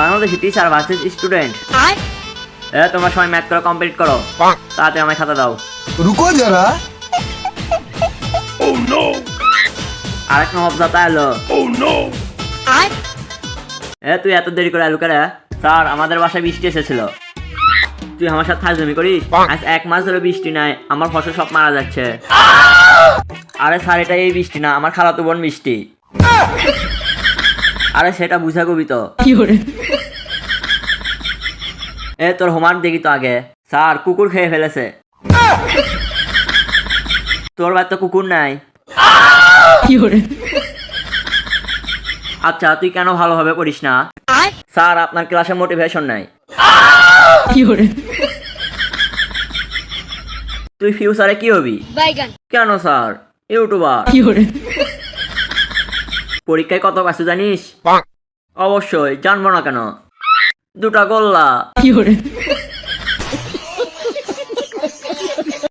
Bangladeshi teacher versus student. তোমার সময় math করে কমপ্লিট করো, তাতে আমায় খাতা দাও। रुको जरा। আরেক নবাব দাতা এলো। তুই এত দেরি করে এলো কেন? স্যার আমাদের বাসায় বৃষ্টি এসেছিল। তুই আমার সাথে ফাজলামি করিস? আজ 1 মাস ধরে বৃষ্টি নাই, আমার ফসল সব মারা যাচ্ছে। আরে স্যার এটা এই বৃষ্টি না, আমার খালাতো বোন বৃষ্টি। আরে সেটা বুঝা কবি তো। তোর হোমওয়ার্ক দেখি তো আগে। স্যার কুকুর খেয়ে ফেলেছে। তোর বাড়িতে কুকুর নাই। আচ্ছা তুই কেন ভালোভাবে করিস না? স্যার আপনার ক্লাসে মোটিভেশন নাই। তুই ফিউচারে কি হবি? কেন স্যার? ইউটিউবার। পরীক্ষায় কত পাইছো জানিস? অবশ্যই, জানবো না কেন? 2টা গোল্লা।